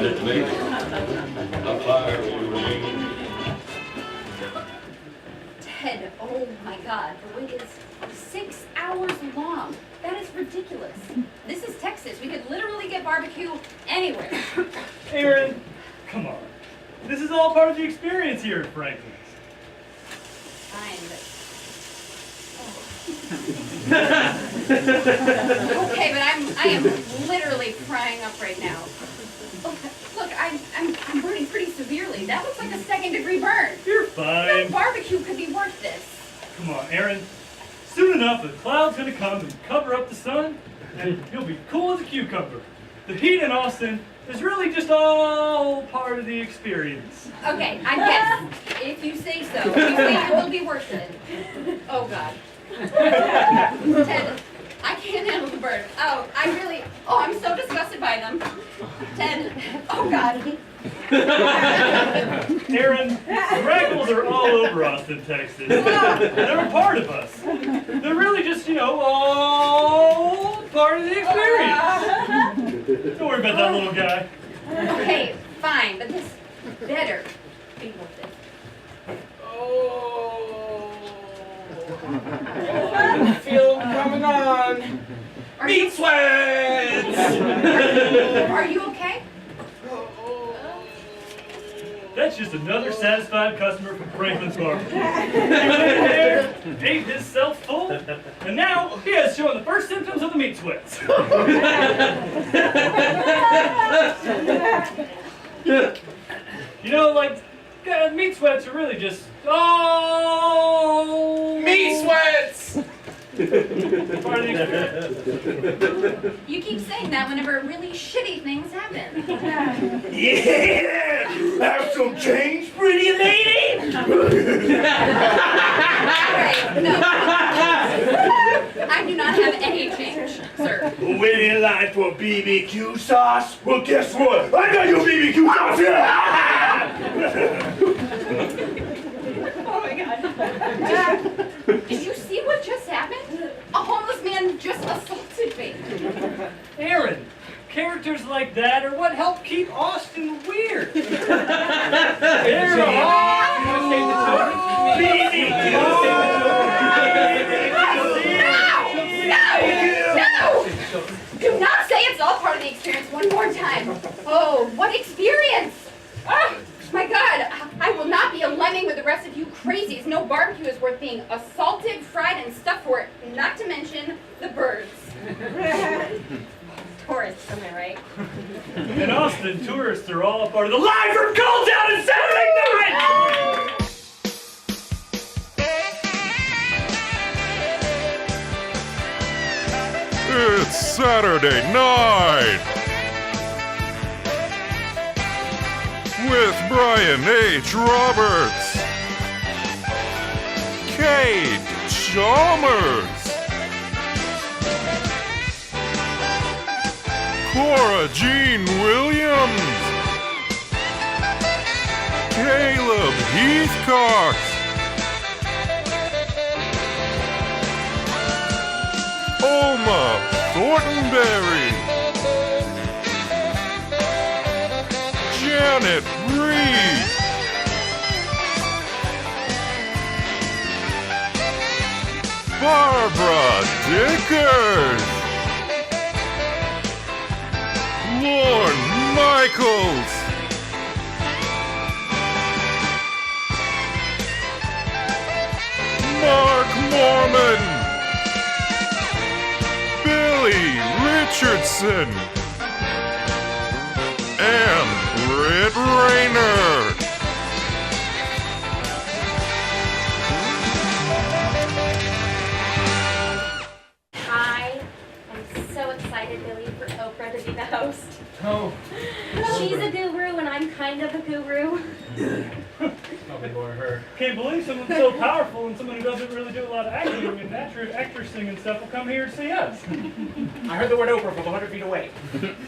it makes a fire will remain. Ted, oh my God, the wait is 6 hours long. That is ridiculous. This is Texas. We could literally get barbecue anywhere. Aaron, come on. This is all part of the experience here at Franklin's. Fine, but... Okay, but I am literally crying up right now. Look, I'm burning pretty severely. That looks like a second-degree burn. You're fine. No barbecue could be worth this. Come on, Aaron. Soon enough, the cloud's gonna come and cover up the sun, and you'll be cool as a cucumber. The heat in Austin is really just all part of the experience. Okay, I guess, if you say so. You think it will be worth it. Oh, God. Ted, I can't handle the burn. I'm so disgusted by them. Ted, oh, God. Aaron, raggles are all over Austin, Texas. They're a part of us. They're really just, all part of the experience. Don't worry about that little guy. Okay, fine, but this better be worth it. Oh, I feel coming on. Meat sweats! Are you okay? That's just another satisfied customer from Franklin's Barbecue. He went in there, ate his self full, and now he has shown the first symptoms of the meat sweats. Meat sweats are really just, Meat sweats! part of the experience. You keep saying that whenever really shitty things happen. Yeah! Have some change, pretty lady? Alright, no. I do not have any change, sir. Waiting in line for BBQ sauce? Well, guess what? I got your BBQ sauce here! Oh my God. Did you see what just happened? A homeless man just assaulted me. Aaron, characters like that are what help keep Austin weird. No! Do not say it's all part of the experience one more time. Oh, what experience! Oh, my God, I will not be a lemming with the rest of you crazies. No barbecue is worth being assaulted, fried, and stuffed for it, not to mention the birds. Tourists, am I right? In Austin, tourists are all a part of the Live from Cold Town and Saturday night! It's Saturday night with Brian H. Roberts, Kate Chalmers, Cora Jean Williams, Caleb Heathcock, Oma Thornberry, Janet Reed, Barbara Dickers, Lorne Michaels, Mark Mormon, Billy Richardson, and Britt Rayner. I am so excited, Billy, for Oprah to be the host. Oh. She's a guru and I'm kind of a guru. I'll be more her. Can't believe someone so powerful and someone who doesn't really do a lot of acting and actressing and stuff will come here to see us. I heard the word Oprah from 100 feet away.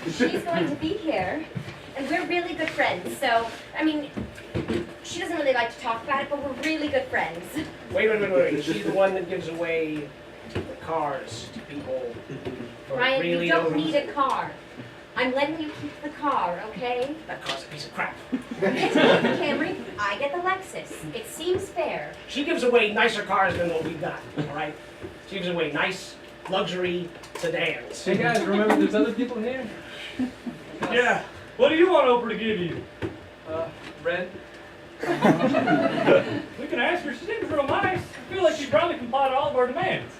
She's going to be here, and we're really good friends, so, I mean, she doesn't really like to talk about it, but we're really good friends. Wait. She's the one that gives away the cars to people. Ryan, you don't need a car. I'm letting you keep the car, okay? That car's a piece of crap. You get the Camry, I get the Lexus. It seems fair. She gives away nicer cars than what we've got, all right? She gives away nice luxury sedans. Hey guys, remember there's other people here? Yeah. What do you want Oprah to give you? Red? We can ask her. She seems real nice. I feel like she probably complied to all of our demands.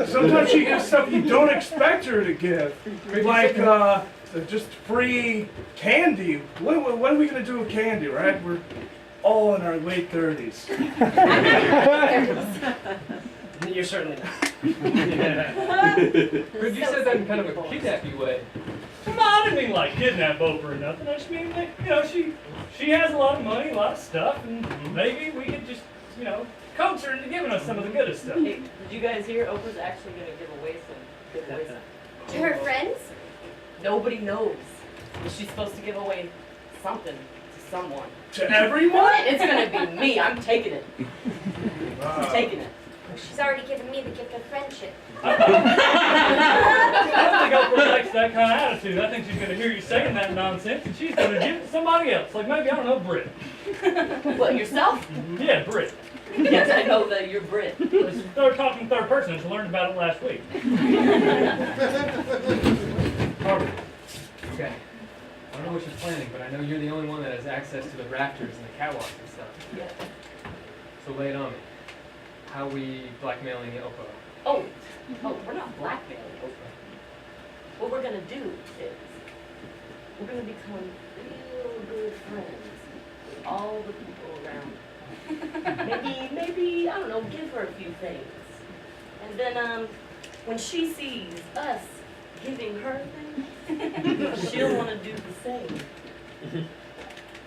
Sometimes she gives stuff you don't expect her to give. Like, just free candy. What are we going to do with candy, right? We're all in our late 30s. You're certainly not. Heard you said that in kind of a kidnappy way. Come on, I didn't mean like kidnap Oprah or nothing. I just mean that, you know, she has a lot of money, a lot of stuff, and maybe we could just, you know, coax her into giving us some of the good stuff. Hey, did you guys hear? Oprah's actually going to give away some. To her friends? Nobody knows. But she's supposed to give away something to someone. To everyone? It's going to be me. I'm taking it. I'm taking it. She's already given me the gift of friendship. I don't think Oprah likes that kind of attitude. I think she's going to hear you saying that nonsense, and she's going to give it to somebody else. Like maybe, I don't know, Brit. What, yourself? Yeah, Brit. Yes, I know that you're Brit. They're talking third person. I learned about it last week. Harvey. Okay. I don't know what you're planning, but I know you're the only one that has access to the rafters and the catwalks and stuff. Yeah. So lay it on me. How we blackmailing Oprah? Oh, we're not blackmailing Oprah. What we're going to do is we're going to become real good friends with all the people around her. Maybe, I don't know, give her a few things. And then when she sees us giving her things, she'll want to do the same.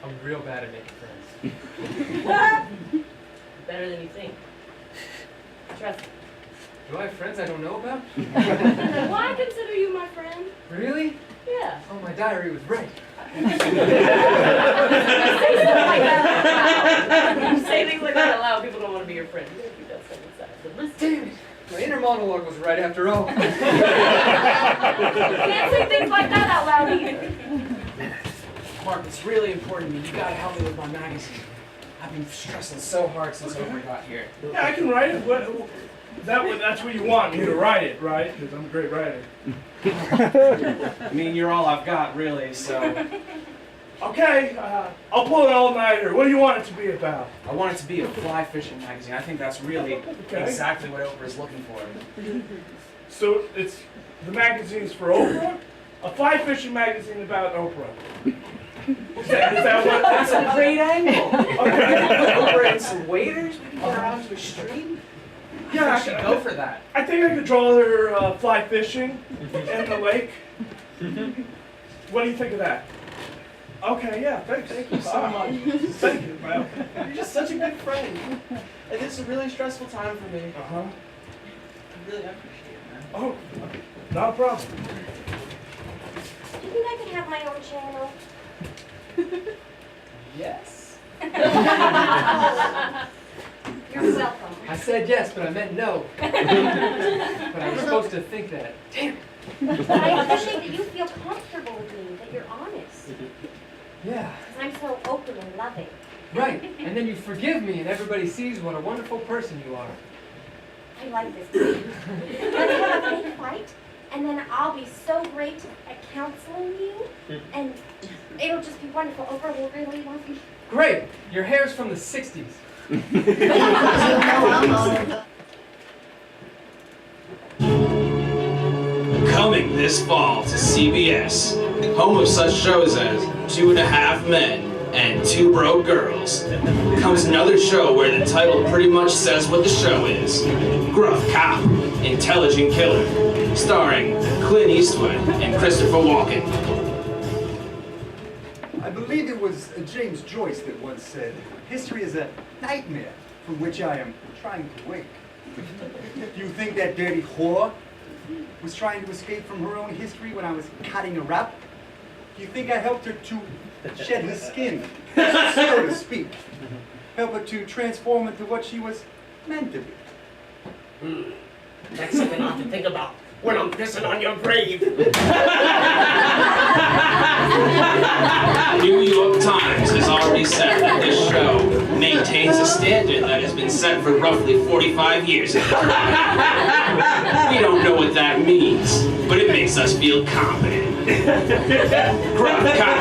I'm real bad at making friends. Better than you think. Trust me. Do I have friends I don't know about? Well, I consider you my friend. Really? Yeah. Oh, my diary was right. Say stuff like that out loud. You say things like that out loud, people don't want to be your friend. You gotta keep that stuff inside. So listen. Damn it. My inner monologue was right after all. You can't say things like that out loud either. Mark, it's really important to me. You gotta help me with my magazine. I've been stressing so hard since Oprah got here. Yeah, I can write it. That's what you want me to write it, right? Because I'm a great writer. I mean, you're all I've got, really, so... Okay, I'll pull an all-nighter. What do you want it to be about? I want it to be a fly fishing magazine. I think that's really exactly what Oprah's looking for. So it's the magazine's for Oprah? A fly fishing magazine about Oprah. Is that what? That's a great angle. Okay. Oprah and some waiters, we can get her out to a stream. Yeah, I should go for that. I think I could draw her fly fishing in the lake. What do you think of that? Okay, yeah, thanks. Thank you so much. Thank you, man. You're just such a good friend. And this is a really stressful time for me. Uh-huh. I really appreciate it, man. Oh, not a problem. Do you think I could have my own channel? Yes. You're welcome. I said yes, but I meant no. But I was supposed to think that. Damn. But I appreciate that you feel comfortable with me, that you're honest. Yeah. I'm so open and loving. Right. And then you forgive me and everybody sees what a wonderful person you are. I like this. Let's have a big fight, and then I'll be so great at counseling you, and it'll just be wonderful. Oprah will really love me. Great. Your hair's from the 60s. Coming this fall to CBS, home of such shows as 2.5 Men and 2 Broke Girls, comes another show where the title pretty much says what the show is. Gruff Cop, Intelligent Killer, starring Clint Eastwood and Christopher Walken. I believe it was James Joyce that once said, "History is a nightmare from which I am trying to wake." Do you think that dirty whore was trying to escape from her own history when I was cutting her up? Do you think I helped her to shed her skin, so to speak? Help her to transform into what she was meant to be? That's something I have to think about. when I'm pissing on your grave. New York Times has already said that this show maintains a standard that has been set for roughly 45 years. We don't know what that means, but it makes us feel confident. Gruff Cop,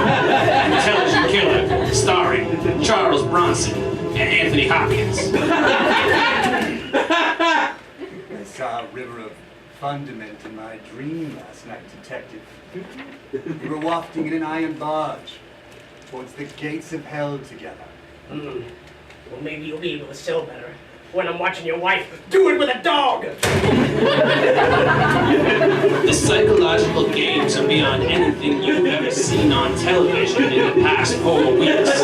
Intelligent Killer, starring Charles Bronson and Anthony Hopkins. I saw a river of fundament in my dream last night, Detective. We were wafting in an iron barge towards the gates of hell together. Well, maybe you'll be able to sell better when I'm watching your wife do it with a dog. The psychological games are beyond anything you've ever seen on television in the past 4 weeks.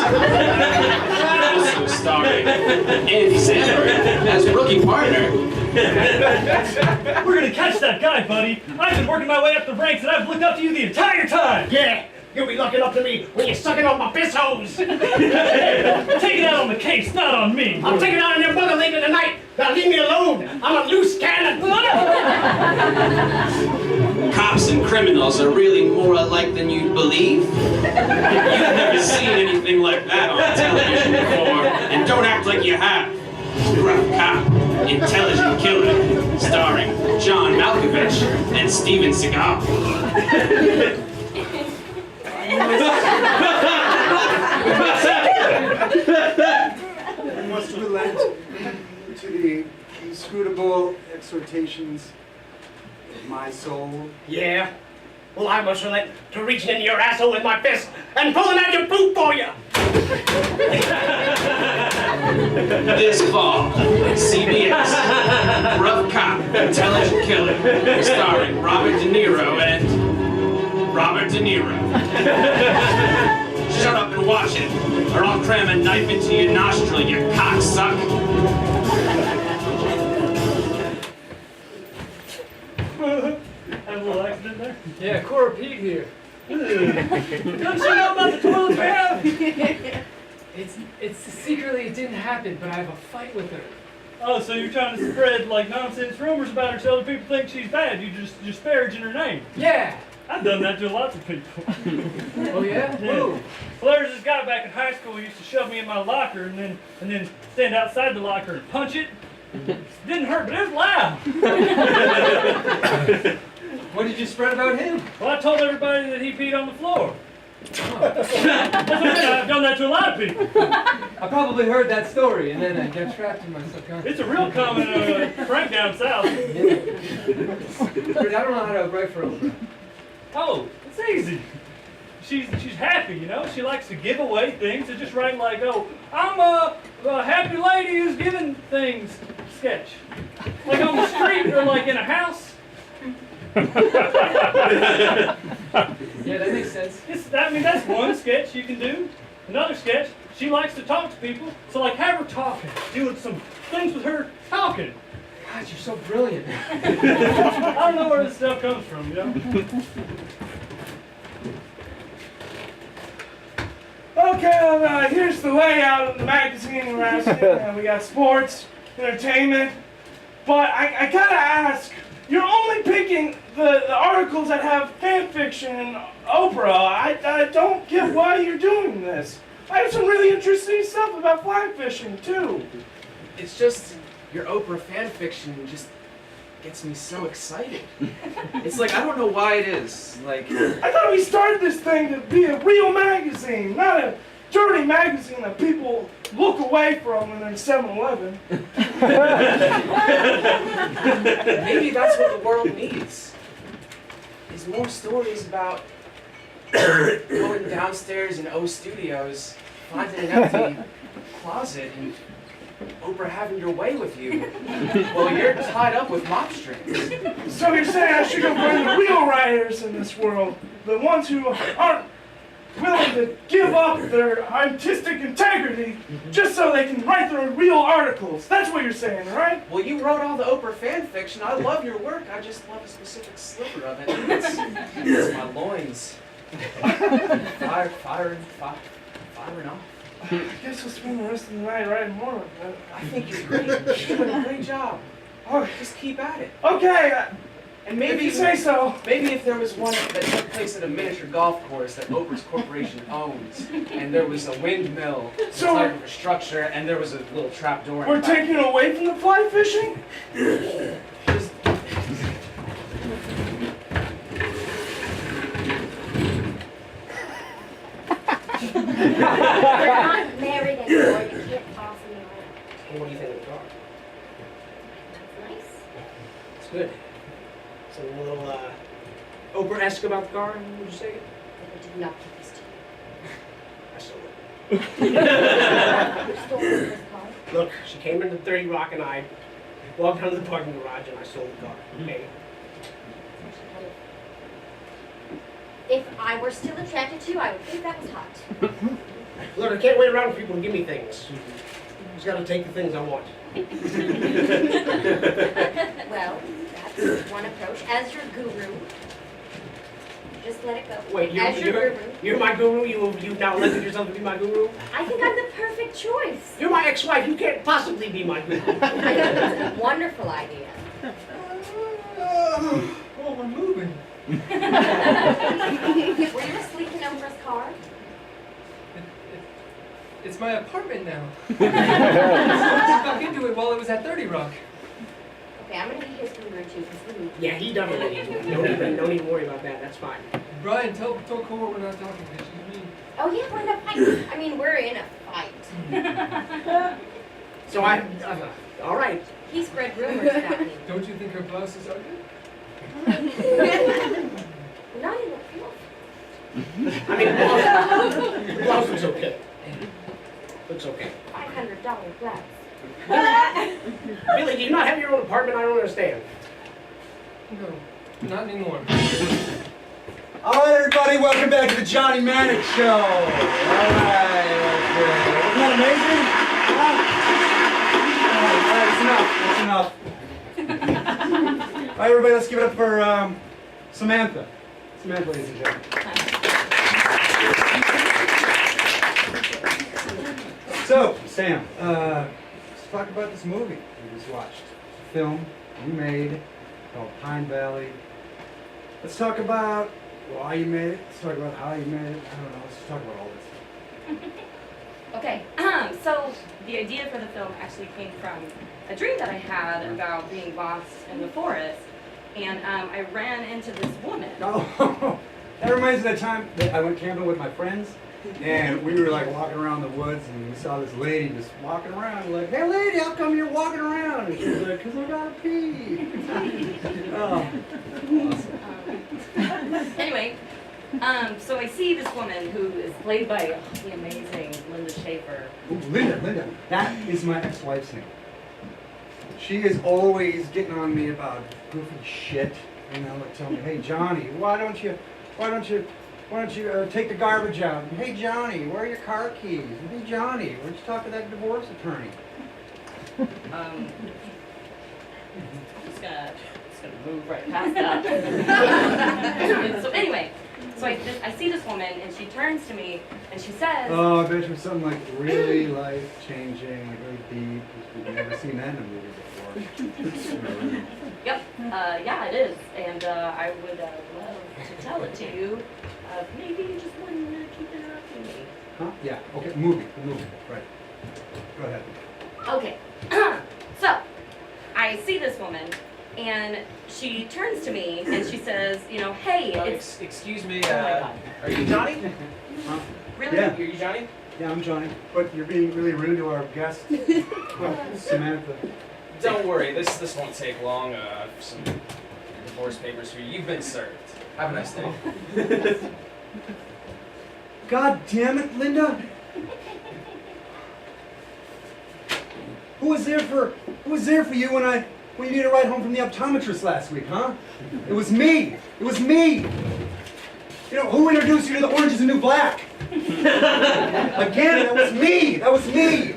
Also starring Andy Samberg as rookie partner. We're gonna catch that guy, buddy. I've been working my way up the ranks and I've looked up to you the entire time. Yeah, you'll be looking up to me when you're sucking on my piss hose. Take it out on the case, not on me. I'll take it out on your brother later tonight. Now leave me alone. I'm a loose cannon. Cops and criminals are really more alike than you'd believe. You've never seen anything like that on television before, and don't act like you have. Gruff Cop, Intelligent Killer, starring John Malkovich and Steven Seagal. I must relent to the inscrutable exhortations of my soul. Yeah? Well, I must relent to reaching into your asshole with my fist and pulling out your boot for you. This fall, CBS, Gruff Cop, Intelligent Killer, starring Robert De Niro and Robert De Niro. Shut up and watch it, or I'll cram a knife into your nostril, you cocksuck. Have a little accident there? Yeah, Cora Pete here. Don't you know about the toilet we have? It's secretly it didn't happen, but I have a fight with her. Oh, so you're trying to spread like nonsense rumors about her so other people think she's bad. You're just disparaging her name. Yeah. I've done that to lots of people. Oh yeah? Yeah. Whoa. Well, there's this guy back in high school who used to shove me in my locker and then stand outside the locker and punch it. Didn't hurt, but it was loud. What did you spread about him? Well, I told everybody that he peed on the floor. That's what I mean. I've done that to a lot of people. I probably heard that story, and then I got trapped in my subconscious. It's a real common prank down south. Yeah. But I don't know how to write for Oprah. Oh, it's easy. She's happy, you know. She likes to give away things. So just write like, oh, I'm a happy lady who's giving things sketch. Like on the street or like in a house. Yeah, that makes sense. That's one sketch you can do. Another sketch, she likes to talk to people. So like have her talking, doing some things with her talking. God, you're so brilliant. I don't know where this stuff comes from, you know? Okay, here's the layout of the magazine we're asking. We got sports, entertainment, but I gotta ask, you're only picking the articles that have fan fiction and Oprah. I don't get why you're doing this. I have some really interesting stuff about fly fishing, too. It's just your Oprah fan fiction just gets me so excited. It's like, I don't know why it is. Like, I thought we started this thing to be a real magazine, not a dirty magazine that people look away from when they're in 7-Eleven. maybe that's what the world needs. Is more stories about going downstairs in O Studios, finding an empty closet, and Oprah having your way with you. Well, you're tied up with mop strings. So you're saying I should go find the real writers in this world, the ones who aren't willing to give up their artistic integrity just so they can write their real articles. That's what you're saying, right? Well, you wrote all the Oprah fan fiction. I love your work. I just love a specific sliver of it. It's my loins. Firing off. I guess we'll spend the rest of the night writing more of that. I think you're great. You're doing a great job. Oh, Just keep at it. okay, And maybe If you say so. Maybe if there was one that took place at a miniature golf course that Oprah's Corporation owns, and there was a windmill, So type of a structure, and there was a little trap door. We're taking away from the fly fishing? We're not married anymore. You can't toss me around. Well, what do you think of the car? That's nice. It's good. Something a little Oprah-esque about the car, would you say? I did not give this to I stole it. you. You stole this car. Look, she came into 30 Rock and I walked down to the parking garage and I stole the car. Okay? If I were still attracted to you, I would think that was hot. Look, I can't wait around for people to give me things. Just gotta take the things I want. Well, that's one approach. As your guru, just let it go. Wait, As your guru. you're my guru? You've now elected yourself to be my guru? I think I'm the perfect choice. You're my ex-wife. You can't possibly be my guru. I think it's a wonderful idea. Oh, we're moving. Were you asleep in Oprah's car? It's my apartment now. I snuck into it while it was at 30 Rock. Okay, I'm gonna be his guru too, because we need. Yeah, he definitely needs one. Don't even worry about that. That's fine. Brian, tell Cora we're not talking. She's mean. Oh yeah, we're in a fight. I mean, we're in a fight. So all right. He spread rumors about me. Don't you think her blouse is ugly? Not in the filth. I mean, the blouse looks okay. Looks okay. $500 blouse. Billy, do you not have your own apartment? I don't understand. No, not anymore. All right, everybody, welcome back to the Johnny Manic Show. All right, okay. Isn't that amazing? All right, that's enough. All right, everybody, let's give it up for Samantha. Samantha, ladies and gentlemen. So, Sam, let's talk about this movie we just watched. It's a film you made called Pine Valley. Let's talk about why you made it. Let's talk about how you made it. I don't know. Let's just talk about all this. Okay, so the idea for the film actually came from a dream that I had about being lost in the forest, and I ran into this woman. Oh, that reminds me of the time that I went camping with my friends, and we were like walking around the woods, and we saw this lady just walking around. We're like, hey lady, how come you're walking around? And she's like, because I gotta pee. Oh, awesome. Anyway, so I see this woman who is played by the amazing Linda Schaefer. Ooh, Linda. That is my ex-wife's name. She is always getting on me about goofy shit. You know, like telling me, hey Johnny, why don't you take the garbage out? And, hey Johnny, where are your car keys? And, hey Johnny, where'd you talk to that divorce attorney? I'm just gonna move right past that. So anyway, so I see this woman, and she turns to me, and she says, Oh, I bet you it's something like really life-changing, like really deep. We've never seen that in a movie before. yep, yeah, it is, and I would love to tell it to you. Maybe you just want to keep interrupting me. Huh? Yeah, okay, the movie, right. Go ahead. Okay, so I see this woman, and she turns to me, and she says, you know, hey, it's... Excuse me, Oh my God. are you Johnny? Huh? Really? Yeah. Are you Johnny? Yeah, I'm Johnny, but you're being really rude to our guest, Samantha. Don't worry, this won't take long. Some divorce papers for you. You've been served. Have a nice day. God damn it, Linda! Who was there for you when you needed a ride home from the optometrist last week, huh? It was me! It was me! You know, who introduced you to the orange is the new black? Again, that was me! That was me!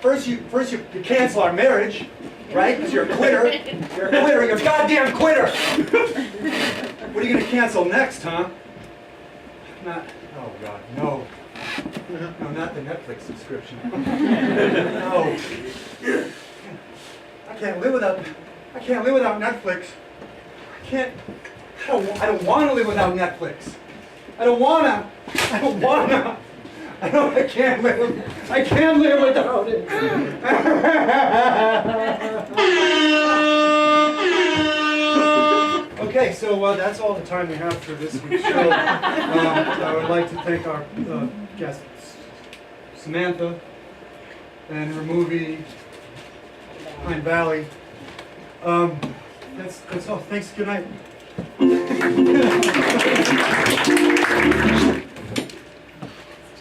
First you cancel our marriage, right? Because you're a quitter. You're a quitter. You're a goddamn quitter! What are you gonna cancel next, huh? Oh God, no. No, not the Netflix subscription. No. I can't live without Netflix. can't. I don't want to live without Netflix. I can't live without it. Okay, so that's all the time we have for this week's show. I would like to thank our guests, Samantha, and her movie, Pine Valley. That's all. Thanks. Good night. It's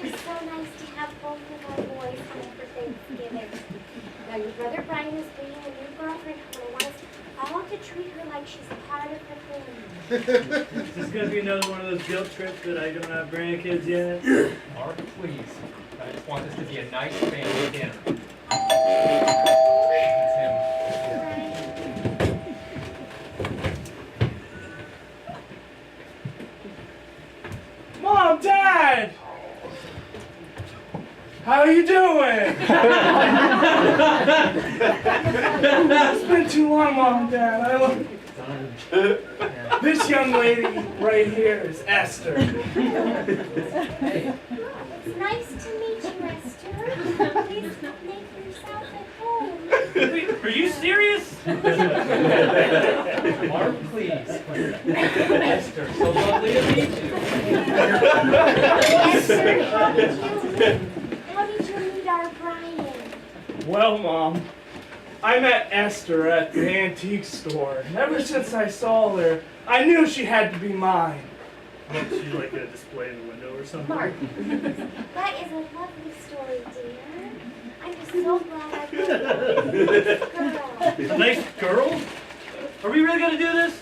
just so nice to have both of our boys home for Thanksgiving. Now your brother Brian is bringing a new girlfriend home and wants all to treat her like she's a part of the family. Is this going to be another one of those guilt trips that I don't have grandkids yet? Mark, please. I just want this to be a nice family dinner. That's him. Mom, Dad! How you doing? It's been too long, Mom and Dad. This young lady right here is Esther. It's nice to meet you, Esther. Please make yourself at home. Wait, are you serious? Mark, please. Esther, so lovely to meet you. Esther, how did you meet our Brian? Well, Mom, I met Esther at the antique store, and ever since I saw her, I knew she had to be mine. What, she like a display in the window or something? Mark, that is a lovely story, dear. I'm just so glad I met this girl. A nice girl? Are we really going to do this?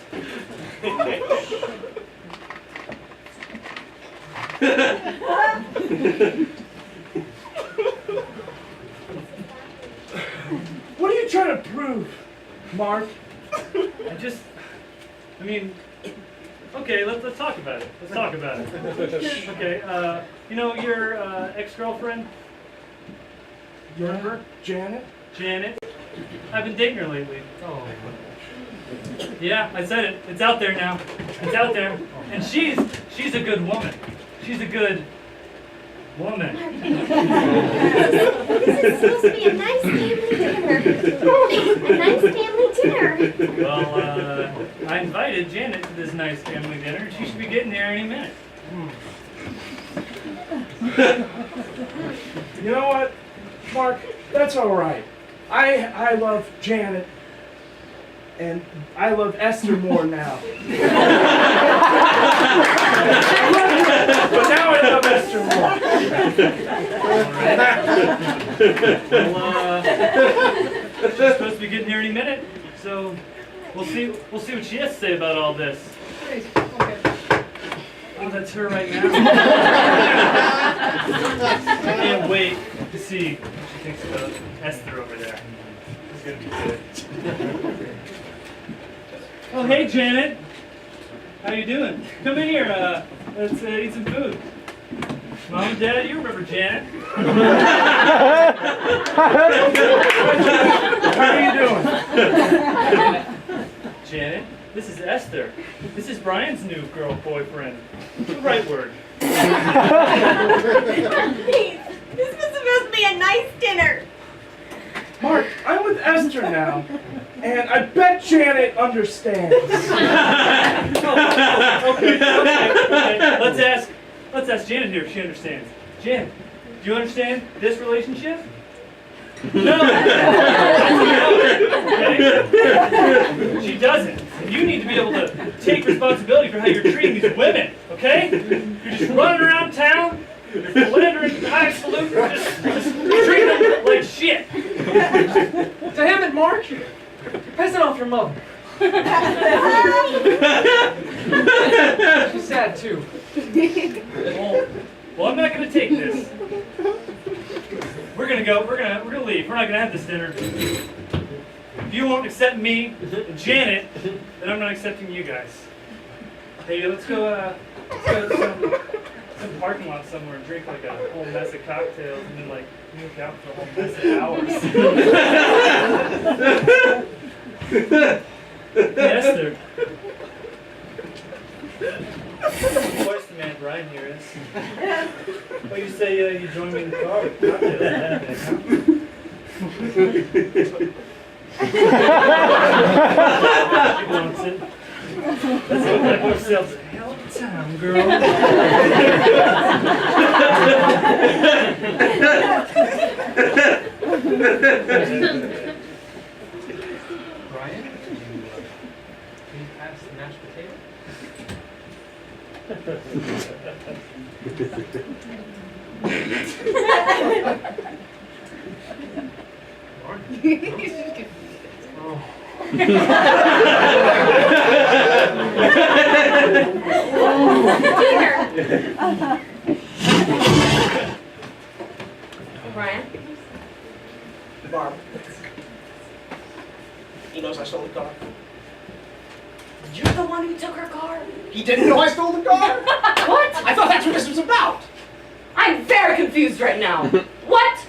What are you trying to prove, Mark? I mean, okay, let's talk about it. Let's talk about it. Okay, you know your ex-girlfriend? Remember? Janet? Janet? I've been dating her lately. Oh, Yeah, I said it. It's out there now. It's out there. And she's a good woman. She's a good woman. This is supposed to be a nice family dinner. A nice family dinner. Well, I invited Janet to this nice family dinner. She should be getting there any minute. You know what, Mark? That's all right. I love Janet, and I love Esther more now. But now I love Esther more. Well, she's supposed to be getting here any minute, so we'll see what she has to say about all this. Oh, that's her right now. I can't wait to see what she thinks about Esther over there. It's gonna be good. Oh, hey, Janet. How you doing? Come in here. Let's eat some food. Mom and Dad, you remember Janet? How are you doing? Janet, this is Esther. This is Brian's new boyfriend. The right word. Please, this was supposed to be a nice dinner. Mark, I'm with Esther now, and I bet Janet understands. Okay. Let's ask Janet here if she understands. Janet, do you understand this relationship? No. Okay? She doesn't. And you need to be able to take responsibility for how you're treating these women. Okay? You're just running around town. You're philandering, highfalutin, just treating them like shit. damn it, Mark! You're pissing off your mother. She's sad too. Well, I'm not gonna take this. We're gonna go. We're gonna leave. We're not gonna have this dinner. If you won't accept me, Janet, then I'm not accepting you guys. Hey, let's go to some parking lot somewhere and drink like a whole mess of cocktails and then like make out for a whole mess of hours. Yes, sir. Of course, the man Brian here is. Well, you say you joined me in the car with cocktails and anything, huh? She wants it. Let's have ourselves a hell of a time, girl. Brian, could you please pass the mashed potato? Brian? Barb. He knows I stole the car. You're the one who took her car? He didn't know I stole the car? What? I thought that's what this was about. I'm very confused right now. What?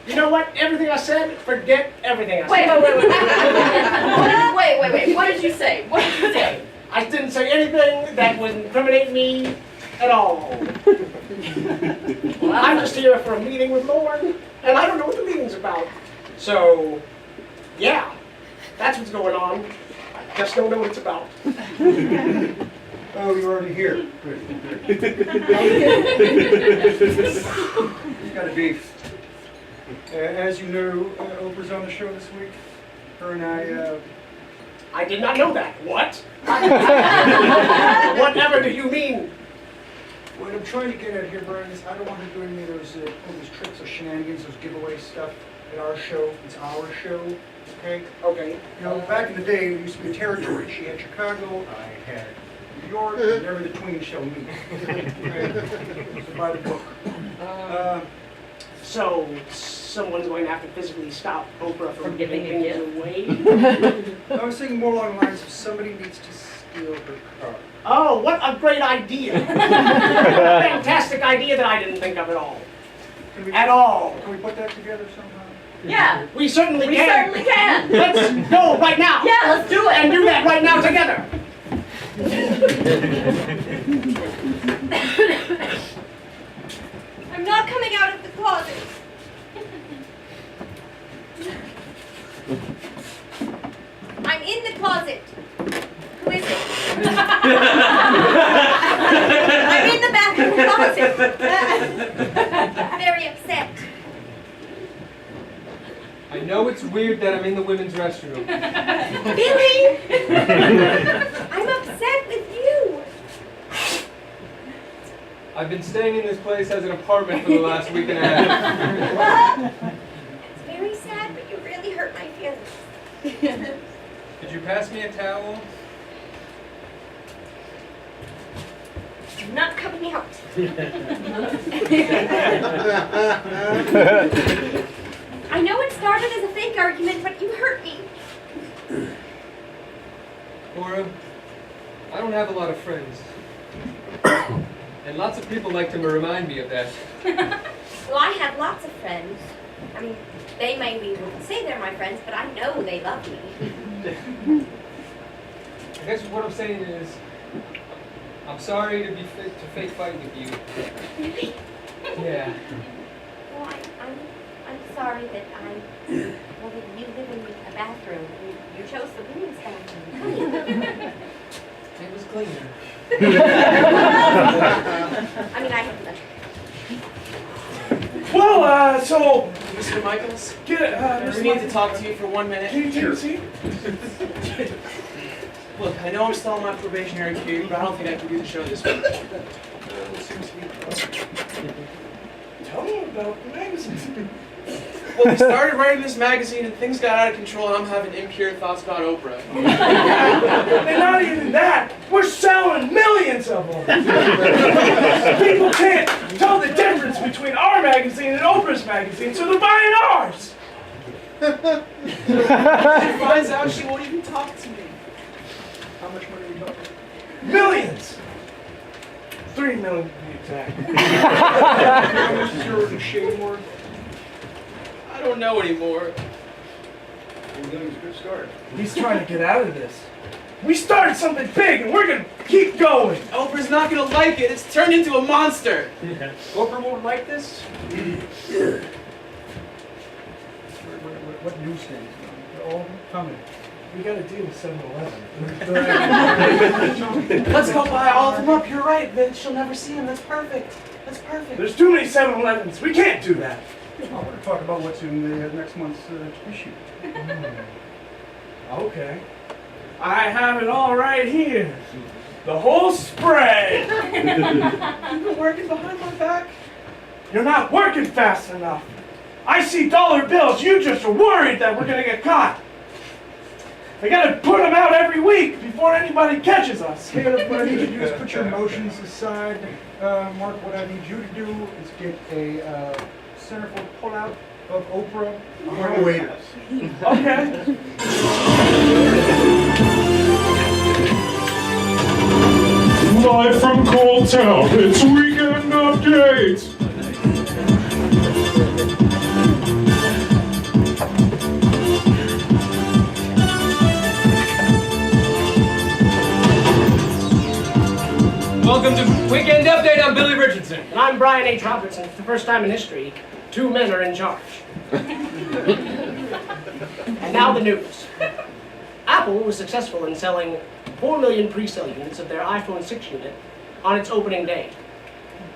You know what? Everything I said, forget everything I Wait. said. Wait. What did you say? What did you say? I didn't say anything that would incriminate me at all. I'm just here for a meeting with Lauren, and I don't know what the meeting's about. So, yeah, that's what's going on. I just don't know what it's about. Oh, you're already here. Good. It's gotta be. As you know, Oprah's on the show this week. Her and I did not know that. What? Whatever do you mean? What I'm trying to get at here, Brian, is I don't want to do any of those tricks or shenanigans, those giveaway stuff at our show. It's our show, okay? Okay. You know, back in the day, it used to be a territory. She had Chicago, I had New York, and never the twain shall meet. Okay? So by the book. So, someone's going to have to physically stop Oprah from giving giving a things away? I was thinking more along the lines of somebody needs to steal her car. Oh, what a great idea! Fantastic idea that I didn't think of at all. At all. Can we put that together somehow? Yeah. We certainly We can. certainly can. Let's go right now. Yeah, let's do it. And do that right now together. I'm not coming out of the closet. I'm in the closet. Who is it? I'm in the bathroom closet. Very upset. I know it's weird that I'm in the women's restroom. Billy! I'm upset with you. I've been staying in this place as an apartment for the last week and a half. It's very sad, but you really hurt my feelings. Could you pass me a towel? You're not coming out. I know it started as a fake argument, but you hurt me. Cora, I don't have a lot of friends. And lots of people like to remind me of that. Well, I have lots of friends. I mean, they maybe wouldn't say they're my friends, but I know they love me. I guess what I'm saying is, I'm sorry to be fake fight with you. Really? Yeah. Well, I'm sorry that that you live in a bathroom. You chose the women's bathroom. It was cleaner. I mean, I have Well, so Mr. Michaels, get we need to talk to you for 1 minute. Can you take a seat? Look, I know I'm still on my probationary period, but I don't think I can do the show this week. Tell me about the magazine. Well, we started writing this magazine and things got out of control and I'm having impure thoughts about Oprah. And not even that, we're selling millions of them. People can't tell the difference between our magazine and Oprah's magazine, so they're buying ours. If she finds out, she won't even talk to me. How much money are we talking? Millions. 3 million to be exact. How much is your shade worth? I don't know anymore. We're getting a good start. He's trying to get out of this. We started something big and we're gonna keep going. Oprah's not gonna like it. It's turned into a monster. Oprah won't like this? What newsstands? They're all coming. We gotta deal with 7-Eleven. Let's go buy all of them up. You're right, Vince. She'll never see them. That's perfect. That's perfect. There's too many 7-Elevens. We can't do that. I want to talk about what's in the next month's issue. Okay. I have it all right here. The whole spread. You've been working behind my back. You're not working fast enough. I see dollar bills. You just are worried that we're gonna get caught. I gotta put them out every week before anybody catches us. Caleb, what I need you to do is put your emotions aside. Mark, what I need you to do is get a centerfold pullout of Oprah on her waiters. Okay. Live from Cold Town, it's Weekend Update! Welcome to Weekend Update. I'm Billy Richardson. And I'm Brian H. Robertson. For the first time in history, 2 men are in charge. And now the news. Apple was successful in selling 4 million pre-sale units of their iPhone 6 unit on its opening day.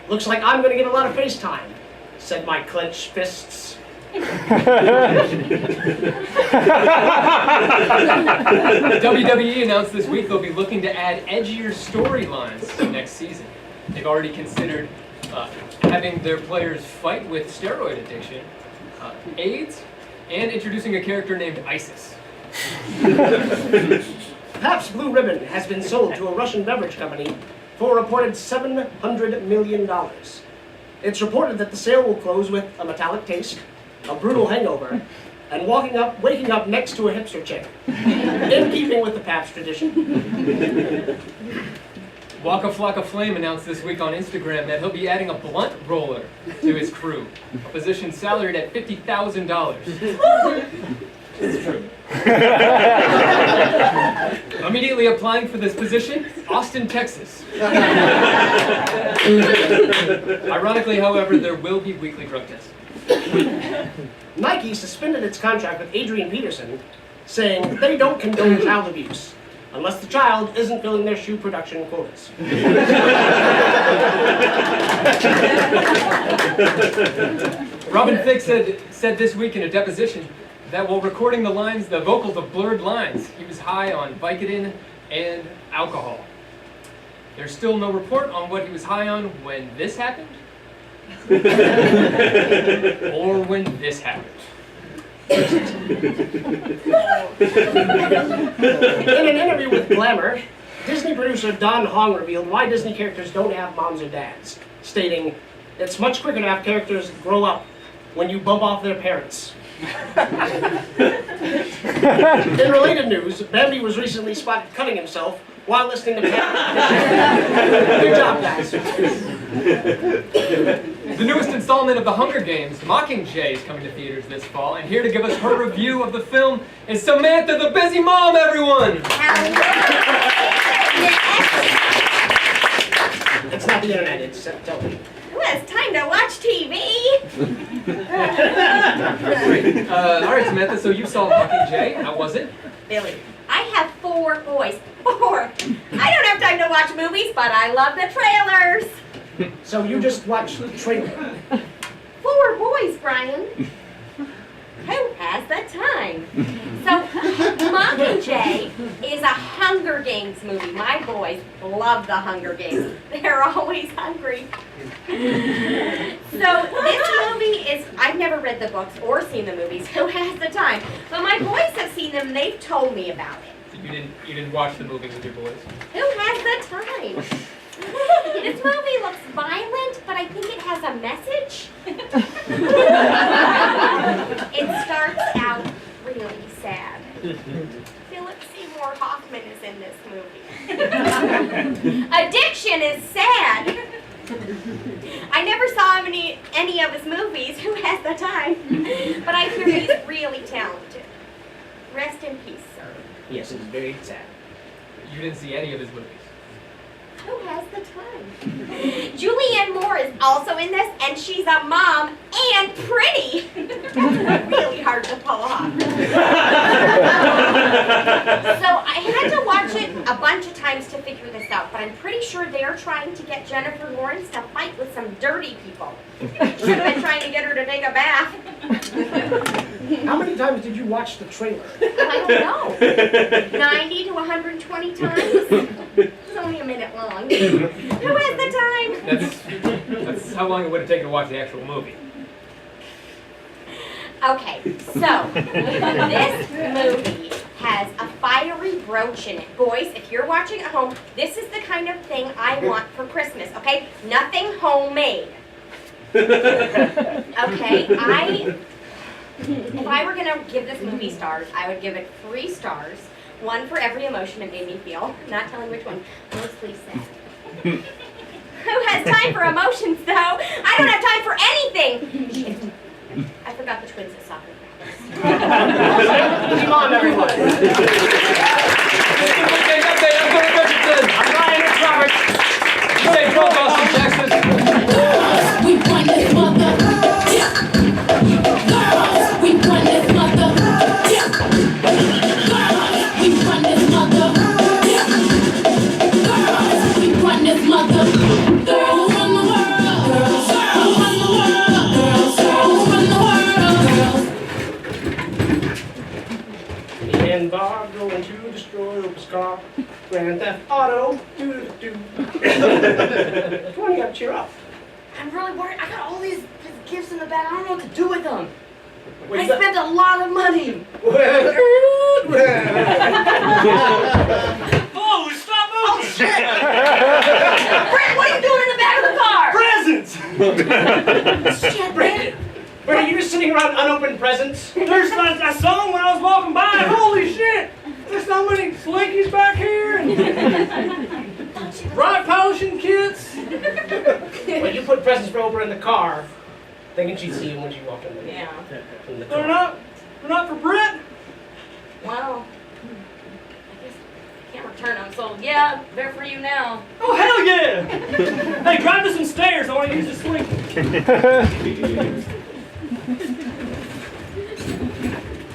Looks like I'm going to get a lot of FaceTime, said my clenched fists. WWE announced this week they'll be looking to add edgier storylines next season. They've already considered having their players fight with steroid addiction, AIDS, and introducing a character named ISIS. Pabst Blue Ribbon has been sold to a Russian beverage company for a reported $700 million. It's reported that the sale will close with a metallic taste, a brutal hangover, and waking up next to a hipster chick, in keeping with the Pabst tradition. Waka Flocka Flame announced this week on Instagram that he'll be adding a blunt roller to his crew, a position salaried at $50,000. It's true. Immediately applying for this position, Austin, Texas. Ironically, however, there will be weekly drug testing. Nike suspended its contract with Adrian Peterson, saying they don't condone child abuse, unless the child isn't filling their shoe production quotas. Robin Thicke said this week in a deposition that while recording the vocals of Blurred Lines, he was high on Vicodin and alcohol. There's still no report on what he was high on when this happened, or when this happened. In an interview with Glamour, Disney producer Don Hong revealed why Disney characters don't have moms or dads, stating, "It's much quicker to have characters grow up when you bump off their parents." In related news, Bambi was recently spotted cutting himself while listening to Good job, guys. The newest installment of The Hunger Games, Mockingjay, is coming to theaters this fall, and here to give us her review of the film is Samantha the Busy Mom, everyone! It's not the internet, it's television. Well, it's time to watch TV. All right, Samantha, so you saw Mockingjay. How was it? Billy, I have 4 boys. 4. I don't have time to watch movies, but I love the trailers. So you just watched the trailer. 4 boys, Brian. Who has the time? So, Mockingjay is a Hunger Games movie. My boys love the Hunger Games. They're always hungry. So, this movie is, I've never read the books or seen the movies. Who has the time? But my boys have seen them. They've told me about it. You didn't watch the movie with your boys? Who has the time? This movie looks violent, but I think it has a message. It starts out really sad. Philip Seymour Hoffman is in this movie. Addiction is sad. I never saw him in any of his movies. Who has the time? But I hear he's really talented. Rest in peace, sir. Yes, it's very sad. You didn't see any of his movies. Who has the time? Julianne Moore is also in this, and she's a mom and pretty. That's really hard to pull off. So I had to watch it a bunch of times to figure this out, but I'm pretty sure they're trying to get Jennifer Lawrence to fight with some dirty people. Should have been trying to get her to take a bath. How many times did you watch the trailer? I don't know. 90 to 120 times? It's only a minute long. Who has the time? That's how long it would have taken to watch the actual movie. Okay, so this movie has a fiery brooch in it. Boys, if you're watching at home, this is the kind of thing I want for Christmas, okay? Nothing homemade. Okay, if I were gonna give this movie stars, I would give it 3 stars. 1 for every emotion it made me feel. I'm not telling which one. Mostly sad. Who has time for emotions, though? I don't have time for anything! Shit. I forgot the twins at soccer practice. Come on, everyone. I'm Ryan Roberts. Hey, go Boston, Texas. We run this mother. Girls, we run this mother. Girls, we run this mother. Girls, we run this mother. Girls run the world. Girls run the world. Girls run the world. Me and Bob going to destroy Opus car. Grand Theft Auto. Do. Come on, you gotta cheer up. I'm really worried. I got all these gifts in the bag. I don't know what to do with them. What I is that? spent a lot of money. Oh, stop moving! Brent, what are you doing in the back of the car? Presents! Shit, Brent, are you just sitting around unopened presents? I saw them when I was walking by. Holy shit! There's so many slinkies back here and rock polishing kits. Well, you put presents for Oprah in the car, thinking she'd see them when she walked in the Yeah. They're not for Brett. Well, I guess I can't return them. So yeah, they're for you now. Oh hell yeah! Hey, drive us some stairs. I want to use the slinky.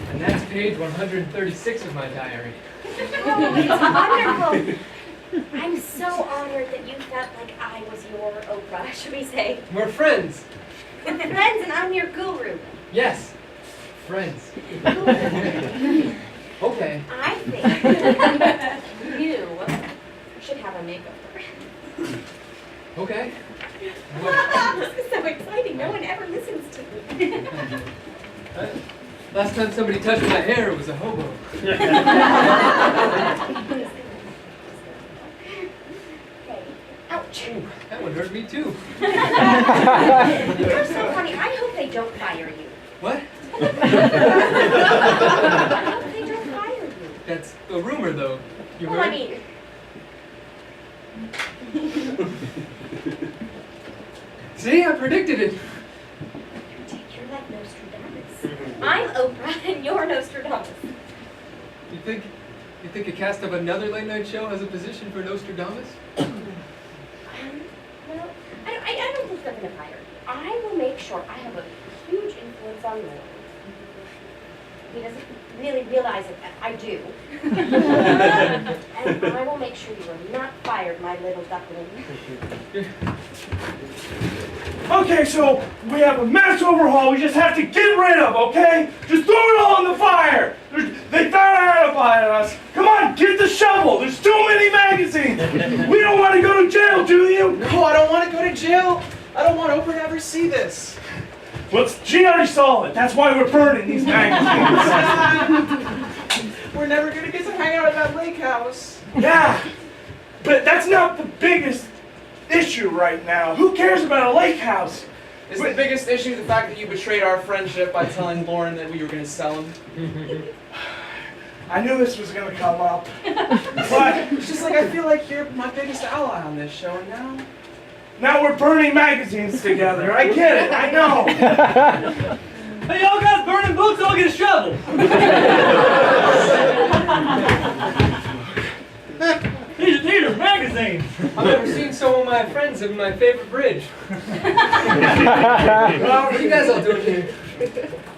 And that's page 136 of my diary. Oh, it's wonderful. I'm so honored that you felt like I was your Oprah, should we say. We're friends. Friends, and I'm your guru. Yes, friends. Okay. I think you should have a makeover. Okay. This is so exciting. No one ever listens to me. Last time somebody touched my hair, it was a hobo. Ouch. Ooh, that one hurt me too. You're so funny. I hope they don't fire you. What? I hope they don't fire you. That's a rumor, though. You Well, heard? I mean, See, I predicted it. you're like Nostradamus. I'm Oprah and you're Nostradamus. You think a cast of another late night show has a position for Nostradamus? Well, I don't think they're going to fire you. I will make sure I have a huge influence on Lord. He doesn't really realize it. I do. And I will make sure you are not fired, my little duckling. Okay, so we have a mass overhaul we just have to get rid of, okay? Just throw it all in the fire! They found out about us. Come on, get the shovel. There's too many magazines. We don't want to go to jail, do you? No, I don't want to go to jail. I don't want Oprah to ever see this. Well, she already saw it. That's why we're burning these magazines. We're never going to get to hang out at that lake house. Yeah, but that's not the biggest issue right now. Who cares about a lake house? Is the biggest issue the fact that you betrayed our friendship by telling Lauren that we were going to sell him? I knew this was going to come up. But It's just like I feel like you're my biggest ally on this show, and now we're burning magazines together. I get it. I know. Hey, y'all guys burning books? I'll get a shovel. magazine. I've never seen some of my friends in my favorite bridge. Well, what are you guys all doing here?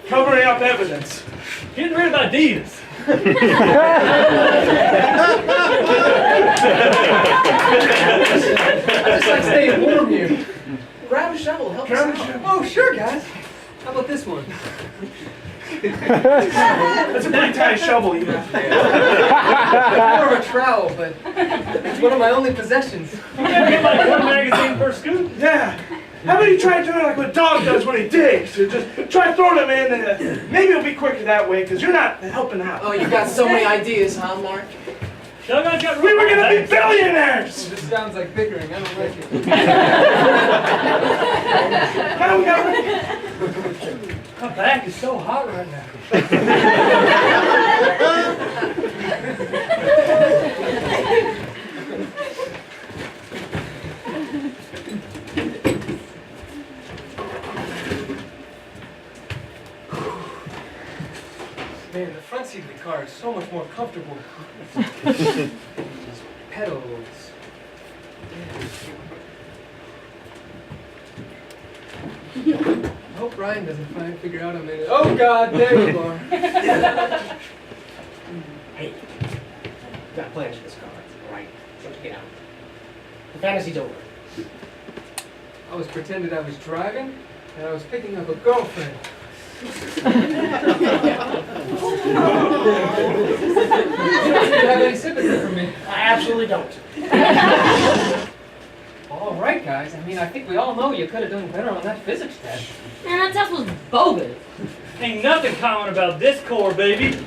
Covering up evidence. Getting rid of ideas. I just like staying warm here. Grab a shovel, help Grab a us out. shovel. Oh, sure, guys. How about this one? That's a pretty tiny shovel you have. More of a trowel, but it's one of my only possessions. You gotta get like one magazine per scoop. Yeah. How about you try doing like what a dog does when he digs? You just try throwing them in, and maybe it'll be quicker that way, because you're not helping out. Oh, you got so many ideas, huh, Mark? Dugouts got We were gonna be billionaires! This sounds like bickering. I don't like it. How we got My back is so hot right now. Man, the front seat of the car is so much more comfortable. Pedals. I hope Ryan doesn't figure out I'm in it. Oh God, there you are. Hey, got plans for this car, right? So get out. The fantasy's over. I was pretending I was driving, and I was picking up a girlfriend. You don't have any sympathy for me. I absolutely don't. All right, guys. I mean, I think we all know you could have done better on that physics test. Man, that test was bogus. Ain't nothing common about this core, baby.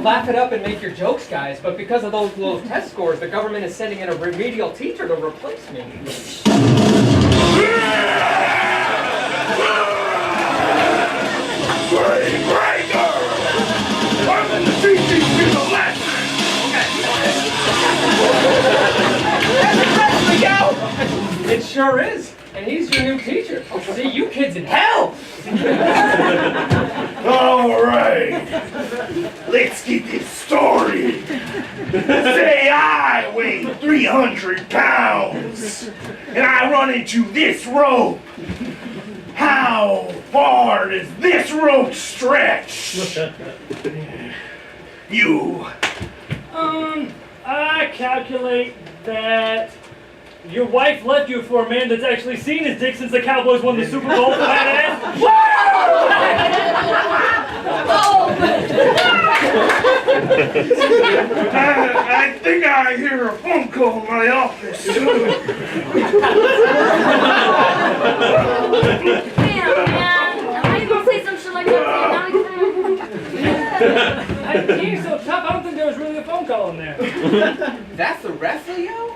Laugh it up and make your jokes, guys. But because of those low test scores, the government is sending in a remedial teacher to replace me. It sure is. And he's your new teacher. I'll see you kids in hell. All right, let's get this started. Say I weigh 300 pounds, and I run into this rope. How far does this rope stretch? You. I calculate that your wife left you for a man that's actually seen his dick since the Cowboys won the Super Bowl. I think I hear a phone call in my office. Damn, man. How you gonna say some shit like that? You're so tough, I don't think there was really a phone call in there. That's the wrestler, yo?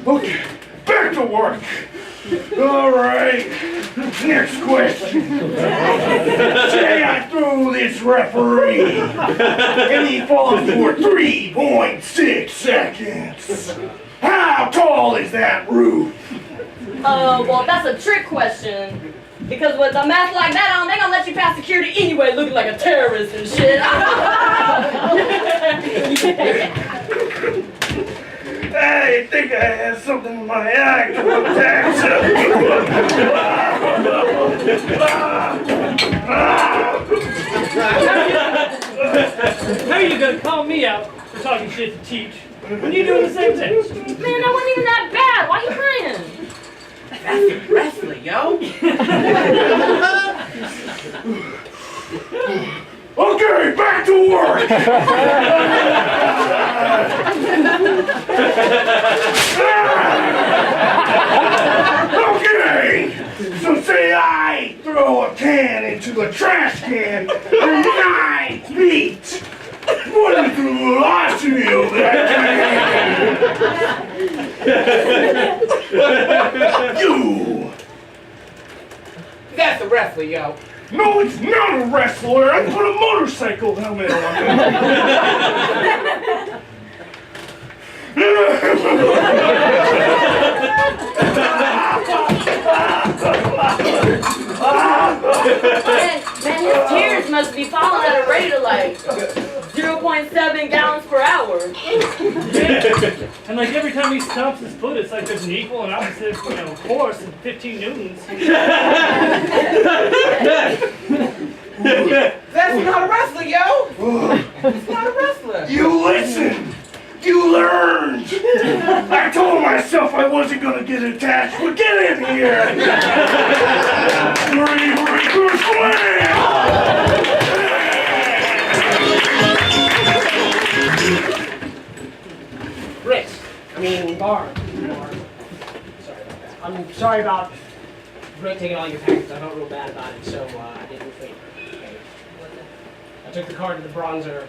Okay, back to work. All right, next question. Say I throw this referee, and he falls for 3.6 seconds. How tall is that roof? Well, that's a trick question. Because with a math like that on, they're gonna let you pass security anyway, looking like a terrorist and shit. I think I have something in my eye to attack. How are you gonna call me out for talking shit to Teach when you're doing the same thing? Man, that wasn't even that bad. Why you crying? That's the wrestler, yo. Okay, back to work. Okay, so say I throw a can into a trash can from 9 feet. What is the velocity of that can? You. That's the wrestler, yo. No, it's not a wrestler. I put a motorcycle helmet on must be falling at a rate of like 0.7 gallons per hour. And like every time he stomps his foot, it's like there's an equal and opposite, force and 15 newtons. That's not a wrestler, yo! It's not a wrestler! You listened! You learned! I told myself I wasn't gonna get attached, but get in here! Breaker slam! Ricks. I mean, Barb. Sorry about that. I'm sorry about Rick taking all your packages. I felt real bad about it, so I did you a favor. Okay. I took the car to the bronzer.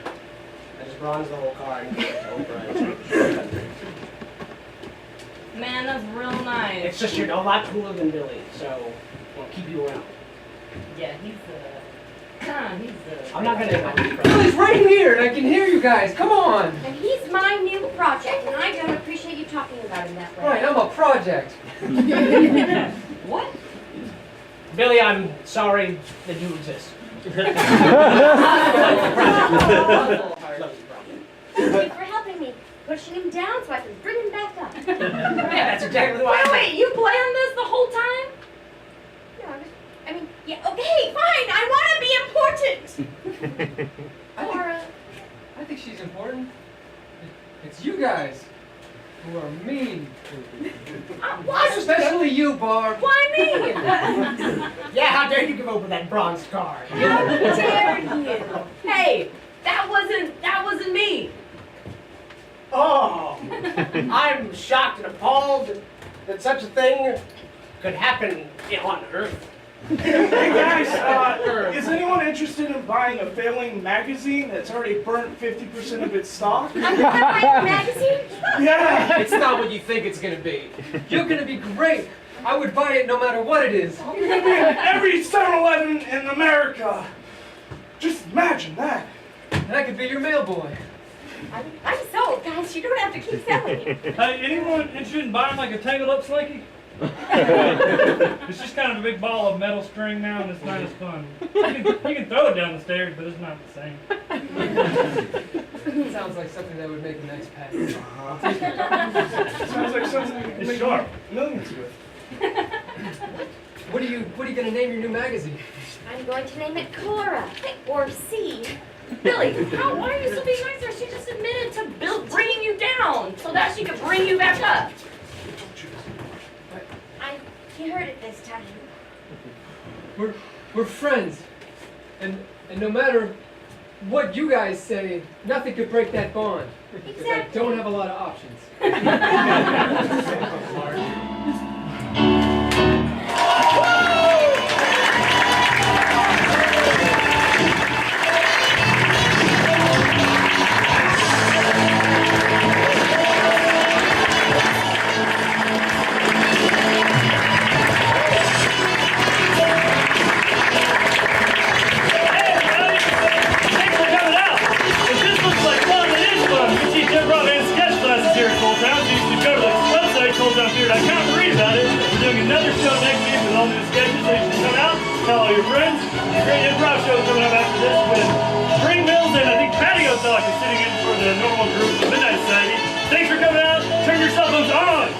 I just bronzed the whole car and gave it to Oprah. Man, that's real nice. It's just you're a lot cooler than Billy, so we'll keep you around. Yeah, he's I'm not gonna. Billy's right here, and I can hear you guys. Come on. And he's my new project, and I don't appreciate you talking about him that way. Right, I'm a project. What? Billy, I'm sorry that you exist. Thank you for helping me, pushing him down so I can bring him back up. Yeah, that's exactly why. Wait, you planned this the whole time? No, yeah, okay, fine, I want to be important. Laura. I think she's important. It's you guys who are mean. What? Especially you, Barb. Why me? Yeah, how dare you give over that bronze car? How dare you? Hey, that wasn't me. Oh, I'm shocked and appalled that such a thing could happen on Earth. Hey guys, is anyone interested in buying a failing magazine that's already burnt 50% of its stock? I'm gonna buy a magazine? Yeah! It's not what you think it's gonna be. You're gonna be great. I would buy it no matter what it is. Every 7-Eleven in America! Just imagine that! And I could be your mail boy. I'm sold, guys. You don't have to keep selling it. Hey, anyone interested in buying like a tangled up slinky? It's just kind of a big ball of metal string now, and it's not as fun. You can throw it down the stairs, but it's not the same. Sounds like something that would make a nice pet. Sounds like something you can It's make sharp. millions with. What are you gonna name your new magazine? I'm going to name it Cora, or C. Billy, why are you so being nicer? She just admitted to bringing you down so that she could bring you back up. You heard it this time. We're friends, and no matter what you guys say, nothing could break that bond. Because I don't have a lot of options. I can't read about it. We're doing another show next week with all new sketches, so you should come out, tell all your friends. A great improv show coming up after this with Spring Mills and I think Patio Talk is sitting in for the normal group of Midnight Society. Thanks for coming out. Turn your cell phones on.